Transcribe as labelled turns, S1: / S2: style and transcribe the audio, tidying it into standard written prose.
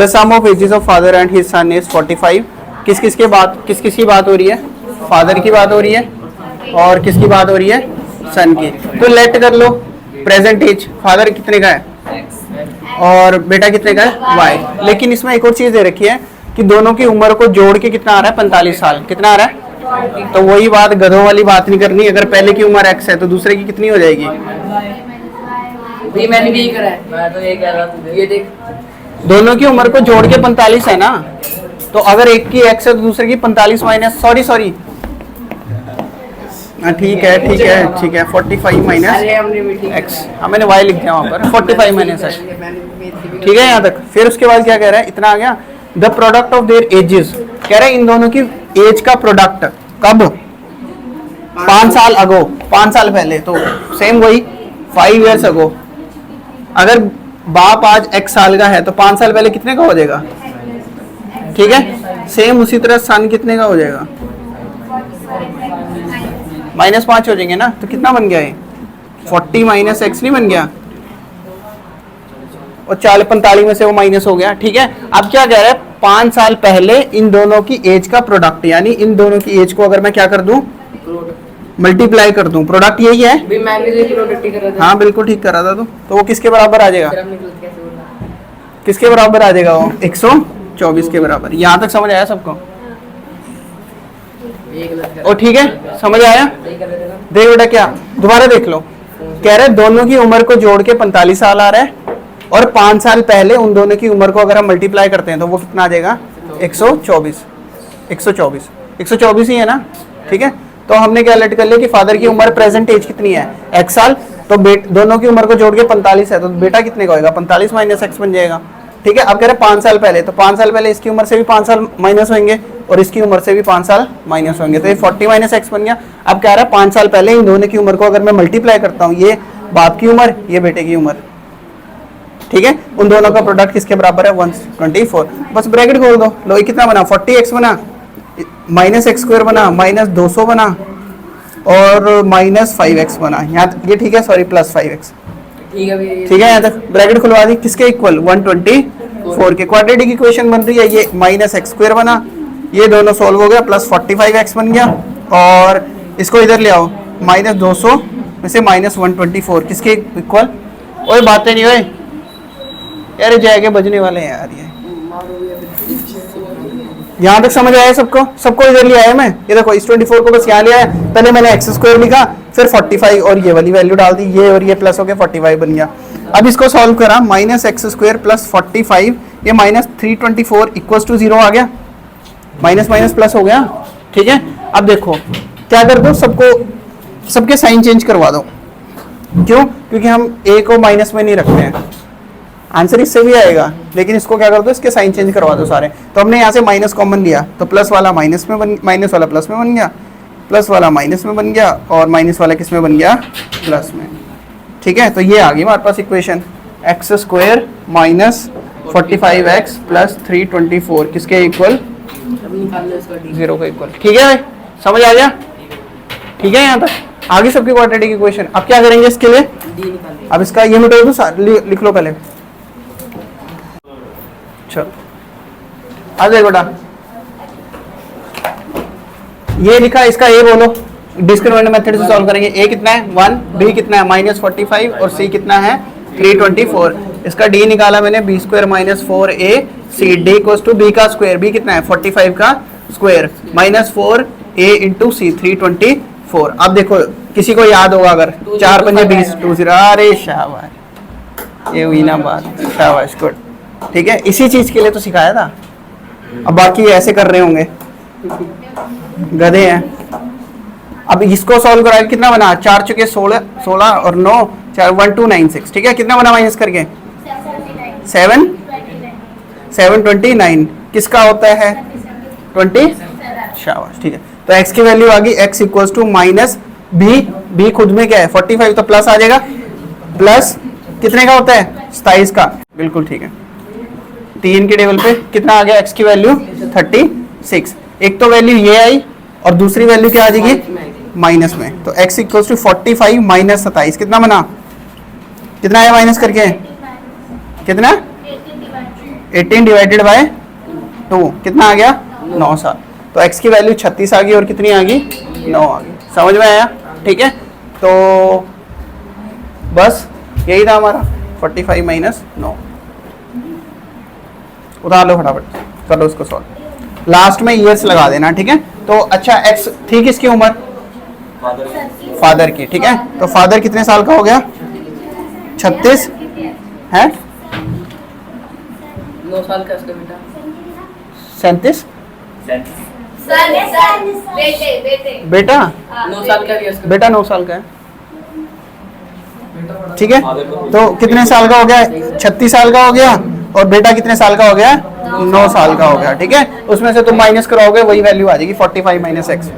S1: The sum of ages of father and his son is 45। किस किस की बात हो रही है? फादर की बात हो रही है और किसकी बात हो रही है? सन की। तो लेट कर लो प्रेजेंट एज, फादर कितने का है और बेटा कितने का है? वाई। लेकिन इसमें एक और चीज दे रखी है कि दोनों की उम्र को जोड़ के कितना आ रहा है? 45 साल। कितना आ रहा है? तो वही बात, गधों वाली बात नहीं करनी। अगर पहले की उम्र x है तो दूसरे की कितनी हो जाएगी?
S2: मैंने भी करा है, मैं तो ये कह रहा था, ये देख
S1: दोनों की उम्र को जोड़ के 45 है ना, तो अगर एक की x है तो दूसरे की 45 माइनस सॉरी ठीक है 45 माइनस x। हाँ मैंने y लिख दिया वहाँ पर, 45 माइनस x। ठीक है यहाँ तक। फिर उसके बाद क्या कह रहा है? इतना आ गया। The product of their edges, कह रहा है इन दोनों की एज का प्रोडक्ट कब? 5 साल अगो, 5 साल पहले। तो सेम वही 5 years अगो। अगर बाप आज x साल का है तो 5 साल पहले कितने का हो जाएगा? ठीक है, सेम उसी तरह सन कितने का हो जाएगा? -5 हो जाएंगे ना। तो कितना बन गया ये? 40 माइनस x नहीं बन गया? और 45 में से वो माइनस हो गया। ठीक है, अब क्या कह रहा है? 5 साल पहले इन दोनों की एज का प्रोडक्ट, यानी इन दोनों की एज को अगर मैं क्या कर दूं? मल्टीप्लाई कर दूं। प्रोडक्ट यही है। हाँ बिल्कुल ठीक कर रहा था तो वो किसके बराबर आ जाएगा? किसके बराबर आ जाएगा वो? 124 के बराबर। यहाँ तक समझ आया सबको? और ठीक है, समझ आया? देख बेटा, क्या दोबारा देख लो। कह रहे दोनों की उम्र को जोड़ के 45 साल आ रहा है और 5 साल पहले उन दोनों की उम्र को अगर हम मल्टीप्लाई करते हैं तो वो कितना आ जाएगा? 124 ही है ना। ठीक है, तो हमने क्या लेट कर लिया कि फादर की उम्र प्रेजेंट एज कितनी है? x साल। तो दोनों की उम्र को जोड़ के 45 है तो बेटा कितने का होगा? 45 माइनस x बन जाएगा। ठीक है, अब कह रहे 5 साल पहले, तो 5 साल पहले इसकी उम्र से भी 5 साल माइनस होंगे और इसकी उम्र से भी 5 साल माइनस होंगे, तो ये 40 माइनस x बन गया। अब कह रहा है 5 साल पहले इन दोनों की उम्र को अगर मैं मल्टीप्लाई करता हूँ, ये बाप की उम्र, ये बेटे की उम्र, ठीक है, उन दोनों का प्रोडक्ट किसके बराबर है? 124। बस ब्रैकेट खोल दो। लो ये कितना बना? 40x बना, माइनस x स्क्वायर बना, माइनस 200 बना और माइनस 5x बना। यहाँ ये ठीक है, सॉरी प्लस 5x। ठीक है, यहाँ तक ब्रैकेट खुलवा दी। किसके इक्वल? 124 के। क्वाड्रेटिक इक्वेशन बन रही है। ये माइनस x स्क्वायर बना, ये दोनों सोल्व हो गया, प्लस 45x बन गया और इसको इधर ले आओ, माइनस 200 में से माइनस 124 किसके इक्वल? ओए बातें नहीं हुए यार, जाएंगे बजने वाले हैं यार। ये यहाँ तक समझ आया सबको? सबको इधर ले आया मैं। ये देखो इस 24 को बस यहाँ ले आया। पहले मैंने x स्क्वायर लिखा, फिर 45 और ये वाली वैल्यू डाल दी, ये और ये प्लस हो गया 45 बन गया। अब इसको सॉल्व करा, माइनस x स्क्वायर प्लस 45, ये माइनस 324 इक्वल्स टू 0 आ गया, माइनस माइनस प्लस हो गया। ठीक है, अब देखो क्या कर दो, सबके साइन चेंज करवा दो। क्यों? क्योंकि हम a को माइनस में नहीं रखते हैं। आंसर इससे भी आएगा, लेकिन इसको क्या कर दो, इसके साइन चेंज करवा दो सारे। तो हमने यहाँ से माइनस कॉमन लिया तो प्लस वाला माइनस में माइनस वाला प्लस में बन गया, प्लस वाला माइनस में बन गया और माइनस वाला किस में बन गया? प्लस में। ठीक है, तो ये आ गई हमारे पास equation, x square minus 45x plus 324 किसके इक्वल? 0 के इक्वल। ठीक है, समझ आ गया? ठीक है, यहाँ तक आगे सबकी क्वाड्रेटिक इक्वेशन। अब क्या करेंगे इसके लिए? अब इसका ये मिटा दो, लिख लो पहले। चलो अब देखो बेटा, ये लिखा, इसका ए बोलो। डिस्क्रिमिनेंट मेथड से सॉल्व करेंगे। ए कितना है? 1, बी कितना है? -45 और सी कितना है? 324। इसका डी निकाला मैंने, B square minus 4a C, D equals to B का स्क्वायर, बी कितना है? 45 का स्क्वायर माइनस 4a इंटू सी 324। अब देखो किसी को याद होगा, अगर 4 पंजे 20, 20। अरे शाबाश, ये हुई ना बात, शाबाश, गुड। ठीक है, इसी चीज के लिए तो सिखाया था। अब बाकी ऐसे कर रहे होंगे, गधे हैं। अब इसको सॉल्व कराएंगे, कितना बना? 4 चुके 16 और 9 4 1296। ठीक है, कितना बना माइनस करके? 729 किसका होता है? 20। शाबाश, ठीक है। तो x की वैल्यू आ गई, x equals to minus b खुद में क्या है? 45, तो प्लस आ जाएगा। प्लस कितने का होता है? 27 का। बिल्कुल ठीक है। 3 के टेबल पे कितना आ गया? x की वैल्यू 36। एक तो वैल्यू ये आई और दूसरी वैल्यू क्या आ जाएगी? माइनस में। तो x इक्वल्स टू 45 माइनस 27 कितना बना? कितना आया माइनस करके? कितना? 18 डिवाइडेड बाय 2 कितना आ गया 9 साल। तो x की वैल्यू 36 आ गई और कितनी आ गई 9 आ गई। समझ में आया? ठीक है, तो बस यही था हमारा 45 माइनस 9। उतार लो फटाफट, करो उसको सॉल्व। लास्ट में ईयर्स लगा देना, ठीक है। तो अच्छा x थी किसकी उम्र? फादर की, ठीक है। तो फादर कितने साल का हो गया? 36 है,
S2: 9 साल का इसका बेटा।
S1: 37
S3: बेटे
S1: बेटा
S2: 9 साल का भी है इसका
S1: बेटा 9 साल का है, ठीक है। तो कितने साल का हो गया? 36 साल का हो गया। और बेटा कितने साल का हो गया? 9 साल का हो गया, ठीक है। उसमें से तुम माइनस कराओगे वही वैल्यू आ जाएगी 45 माइनस एक्स।